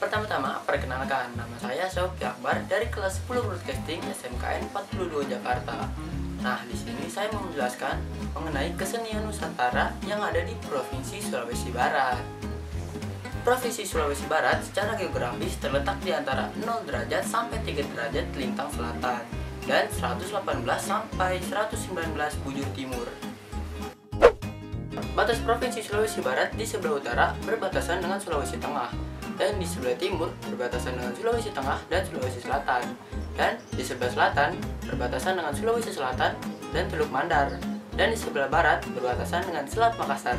Pertama-tama, perkenalkan, nama saya Sofi Akbar dari kelas 10 Broadcasting SMKN 42 Jakarta. Nah, di sini saya mau menjelaskan mengenai kesenian Nusantara yang ada di Provinsi Sulawesi Barat. Provinsi Sulawesi Barat secara geografis terletak di antara 0 derajat sampai 3 derajat lintang selatan dan 118 sampai 119 bujur timur. Batas Provinsi Sulawesi Barat di sebelah utara berbatasan dengan Sulawesi Tengah, dan di sebelah timur berbatasan dengan Sulawesi Tengah dan Sulawesi Selatan, dan di sebelah selatan berbatasan dengan Sulawesi Selatan dan Teluk Mandar, dan di sebelah barat berbatasan dengan Selat Makassar.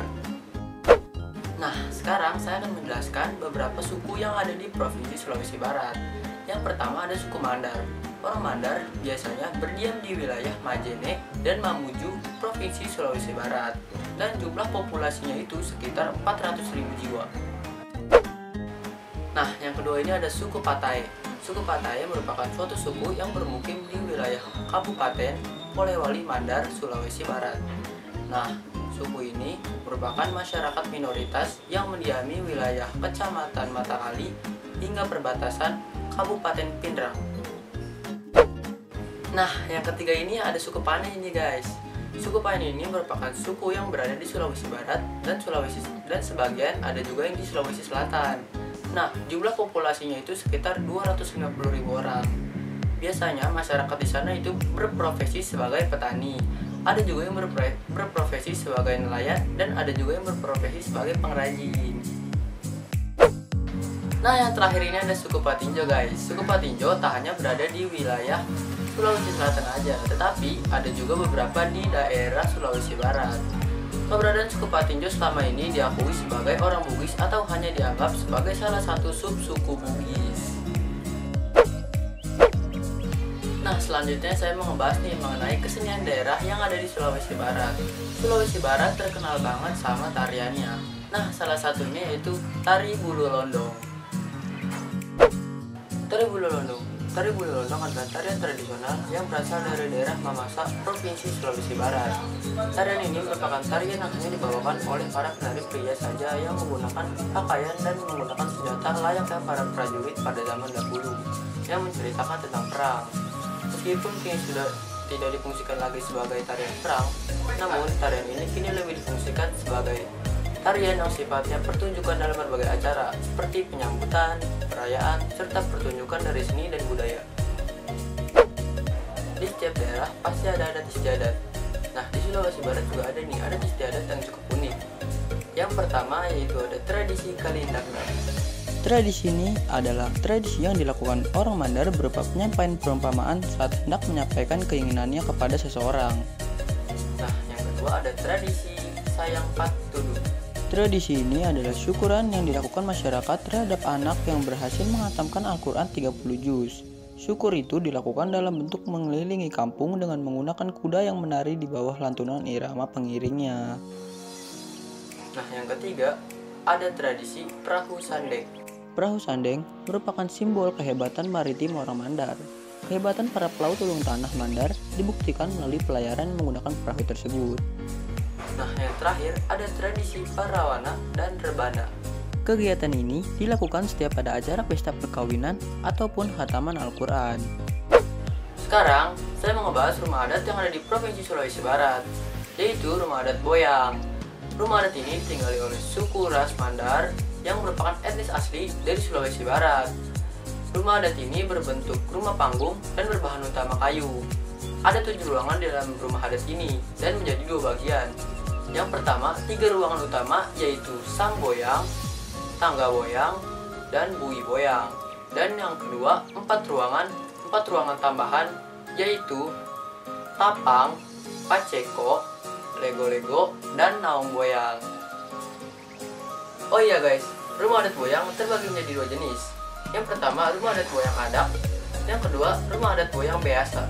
Nah, sekarang saya akan menjelaskan beberapa suku yang ada di Provinsi Sulawesi Barat. Yang pertama ada suku Mandar. Orang Mandar biasanya berdiam di wilayah Majene dan Mamuju, Provinsi Sulawesi Barat, dan jumlah populasinya itu sekitar 400.000 jiwa. Nah, yang kedua ini ada suku Patai. Suku Patai merupakan suatu suku yang bermukim di wilayah Kabupaten Polewali Mandar, Sulawesi Barat. Nah, suku ini merupakan masyarakat minoritas yang mendiami wilayah Kecamatan Matakali hingga perbatasan Kabupaten Pindrang. Nah, yang ketiga ini ada suku Pane ini guys. Suku Pane ini merupakan suku yang berada di Sulawesi Barat dan sebagian ada juga yang di Sulawesi Selatan. Nah, jumlah populasinya itu sekitar 250.000 orang. Biasanya masyarakat di sana itu berprofesi sebagai petani. Ada juga yang berprofesi sebagai nelayan dan ada juga yang berprofesi sebagai pengrajin. Nah, yang terakhir ini ada suku Patinjo guys. Suku Patinjo tak hanya berada di wilayah Sulawesi Selatan aja, tetapi ada juga beberapa di daerah Sulawesi Barat. Keberadaan suku Patinjo selama ini diakui sebagai orang Bugis atau hanya dianggap sebagai salah satu sub-suku Bugis. Nah, selanjutnya saya mau ngebahas nih mengenai kesenian daerah yang ada di Sulawesi Barat. Sulawesi Barat terkenal banget sama tariannya. Nah, salah satunya yaitu Tari Bulu Londong. Tari Bulu Londong adalah tarian tradisional yang berasal dari daerah Mamasa, Provinsi Sulawesi Barat. Tarian ini merupakan tarian yang hanya dibawakan oleh para penari pria saja yang menggunakan pakaian dan menggunakan senjata layaknya para prajurit pada zaman dahulu yang menceritakan tentang perang. Meskipun kini sudah tidak difungsikan lagi sebagai tarian perang, namun tarian ini kini lebih difungsikan sebagai tarian yang sifatnya pertunjukan dalam berbagai acara seperti penyambutan, perayaan, serta pertunjukan dari seni dan budaya. Di setiap daerah pasti ada adat istiadat. Nah, di Sulawesi Barat juga ada adat istiadat yang cukup unik. Yang pertama yaitu ada tradisi Kalindakna. Tradisi ini adalah tradisi yang dilakukan orang Mandar berupa penyampaian perumpamaan saat hendak menyampaikan keinginannya kepada seseorang. Nah, yang kedua ada tradisi Sayang Patudu. Tradisi ini adalah syukuran yang dilakukan masyarakat terhadap anak yang berhasil menghatamkan Al-Quran 30 juz. Syukur itu dilakukan dalam bentuk mengelilingi kampung dengan menggunakan kuda yang menari di bawah lantunan irama pengiringnya. Nah, yang ketiga ada tradisi Perahu Sandeng. Perahu Sandeng merupakan simbol kehebatan maritim orang Mandar. Kehebatan para pelaut ulung tanah Mandar dibuktikan melalui pelayaran menggunakan perahu tersebut. Nah, yang terakhir ada tradisi Parawana dan Rebana. Kegiatan ini dilakukan setiap ada acara pesta perkawinan ataupun khataman Al-Quran. Sekarang, saya mau ngebahas rumah adat yang ada di Provinsi Sulawesi Barat, yaitu rumah adat Boyang. Rumah adat ini ditinggali oleh suku ras Mandar yang merupakan etnis asli dari Sulawesi Barat. Rumah adat ini berbentuk rumah panggung dan berbahan utama kayu. Ada 7 ruangan di dalam rumah adat ini dan menjadi 2 bagian. Yang pertama, 3 ruangan utama yaitu Sang Boyang, Tangga Boyang, dan Bui Boyang. Dan yang kedua, 4 ruangan tambahan yaitu Tapang, Paceko, Lego-Lego, dan Naung Boyang. Oh iya guys, rumah adat Boyang terbagi menjadi 2 jenis. Yang pertama, rumah adat Boyang Adak. Yang kedua, rumah adat Boyang Beasa.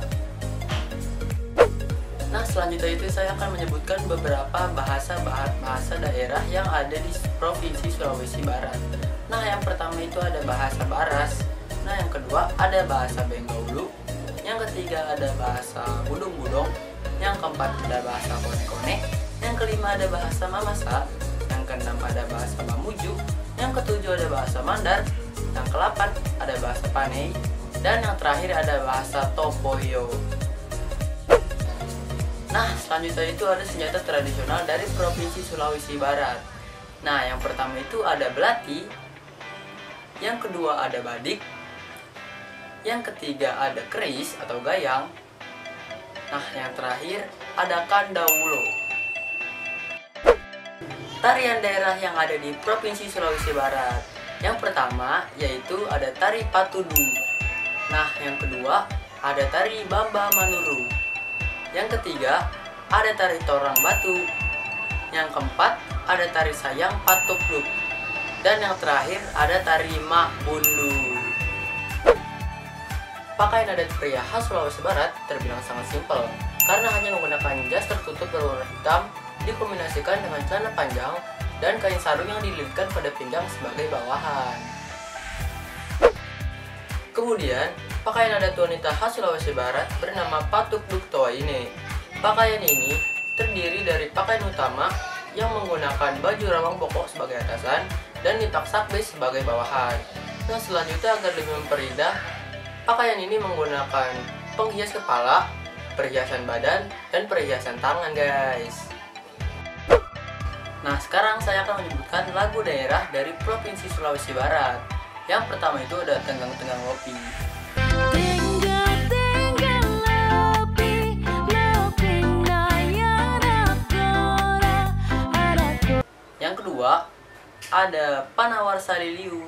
Nah, selanjutnya itu saya akan menyebutkan beberapa bahasa daerah yang ada di Provinsi Sulawesi Barat. Nah, yang pertama itu ada bahasa Baras. Nah, yang kedua ada bahasa Benggaulo. Yang ketiga ada bahasa Budong-Budong. Yang keempat ada bahasa Kone-Kone. Yang kelima ada bahasa Mamasa. Yang keenam ada bahasa Mamuju. Yang ketujuh ada bahasa Mandar. Yang ke-8 ada bahasa Panay. Dan yang terakhir ada bahasa Topoyo. Nah, selanjutnya itu ada senjata tradisional dari Provinsi Sulawesi Barat. Nah, yang pertama itu ada belati. Yang kedua ada badik. Yang ketiga ada keris atau gayang. Nah, yang terakhir ada kandaulo. Tarian daerah yang ada di Provinsi Sulawesi Barat. Yang pertama yaitu ada tari patudu. Nah, yang kedua ada tari bamba manuru. Yang ketiga ada tari torang batu. Yang keempat ada tari sayang patukluk. Dan yang terakhir ada tari mak bundu. Pakaian adat pria khas Sulawesi Barat terbilang sangat simpel karena hanya menggunakan jas tertutup berwarna hitam dikombinasikan dengan celana panjang dan kain sarung yang dililitkan pada pinggang sebagai bawahan. Kemudian, pakaian adat wanita khas Sulawesi Barat bernama patuk duktoa ini. Pakaian ini terdiri dari pakaian utama yang menggunakan baju rawang pokok sebagai atasan dan nitak sakbis sebagai bawahan. Nah, selanjutnya agar lebih memperindah, pakaian ini menggunakan penghias kepala, perhiasan badan, dan perhiasan tangan, guys. Nah, sekarang saya akan menyebutkan lagu daerah dari Provinsi Sulawesi Barat. Yang pertama itu ada Tenggang-Tenggang Lopi. Yang kedua ada Panawar Saliliu.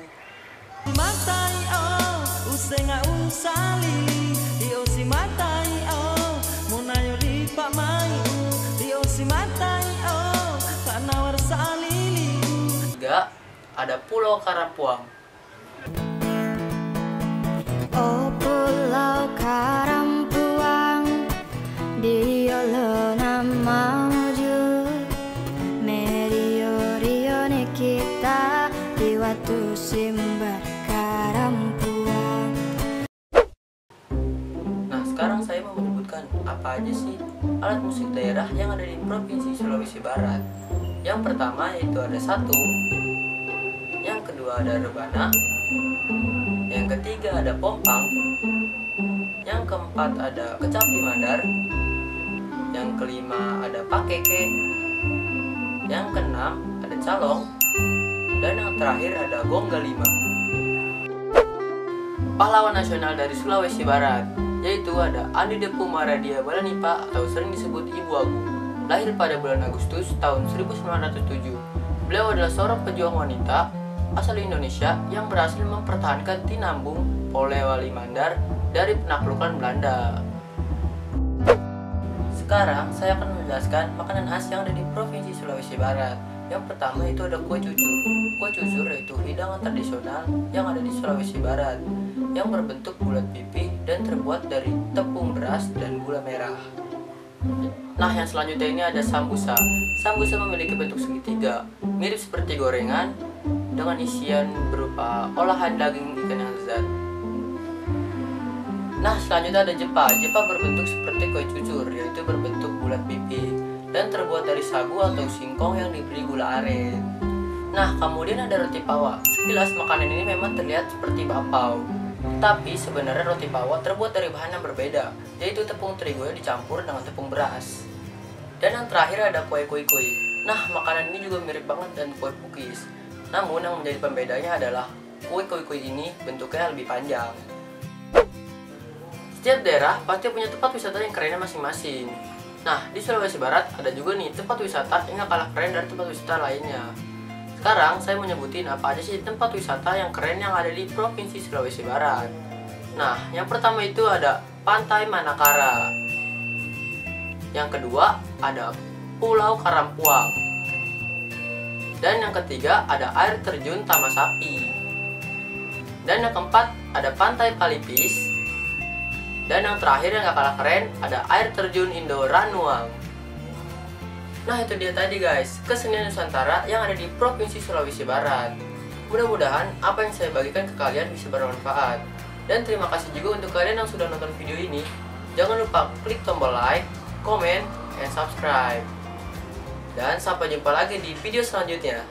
Tiga ada Pulau Karampuang. Oh Pulau Karampuang, dia nama muju, merio ne kita di waktu simbar Karampuang. Nah, sekarang saya mau menyebutkan apa aja sih alat musik daerah yang ada di Provinsi Sulawesi Barat. Yang pertama yaitu ada satu, yang kedua ada rebana, yang ketiga ada pompang, yang keempat ada kecapi mandar, yang kelima ada pakeke, yang keenam ada calong, dan yang terakhir ada gongga lima. Pahlawan nasional dari Sulawesi Barat yaitu ada Andi Depu Maradia Balanipa atau sering disebut Ibu Agu. Lahir pada bulan Agustus tahun 1907. Beliau adalah seorang pejuang wanita asal Indonesia yang berhasil mempertahankan Tinambung, Polewali Mandar dari penaklukan Belanda. Sekarang saya akan menjelaskan makanan khas yang ada di Provinsi Sulawesi Barat. Yang pertama itu ada kue cucur. Kue cucur yaitu hidangan tradisional yang ada di Sulawesi Barat yang berbentuk bulat pipih dan terbuat dari tepung beras dan gula merah. Nah, yang selanjutnya ini ada sambusa. Sambusa memiliki bentuk segitiga, mirip seperti gorengan dengan isian berupa olahan daging ikan yang lezat. Nah, selanjutnya ada jepa. Jepa berbentuk seperti kue cucur, yaitu berbentuk bulat pipih dan terbuat dari sagu atau singkong yang diberi gula aren. Nah, kemudian ada roti pawa. Sekilas makanan ini memang terlihat seperti bapau, tapi sebenarnya roti pawa terbuat dari bahan yang berbeda, yaitu tepung terigu yang dicampur dengan tepung beras. Dan yang terakhir ada kue kuy-kuy. Nah, makanan ini juga mirip banget dengan kue pukis. Namun yang menjadi pembedanya adalah kue kuy-kuy ini bentuknya lebih panjang. Setiap daerah pasti punya tempat wisata yang kerennya masing-masing. Nah, di Sulawesi Barat ada juga nih tempat wisata yang gak kalah keren dari tempat wisata lainnya. Sekarang saya mau nyebutin apa aja sih tempat wisata yang keren yang ada di Provinsi Sulawesi Barat. Nah, yang pertama itu ada Pantai Manakara. Yang kedua ada Pulau Karampuang. Dan yang ketiga ada air terjun Tamasapi. Dan yang keempat ada Pantai Palipis. Dan yang terakhir yang gak kalah keren ada air terjun Indo Ranuang. Nah, itu dia tadi guys, kesenian Nusantara yang ada di Provinsi Sulawesi Barat. Mudah-mudahan apa yang saya bagikan ke kalian bisa bermanfaat. Dan terima kasih juga untuk kalian yang sudah nonton video ini. Jangan lupa klik tombol like, comment, and subscribe. Dan sampai jumpa lagi di video selanjutnya.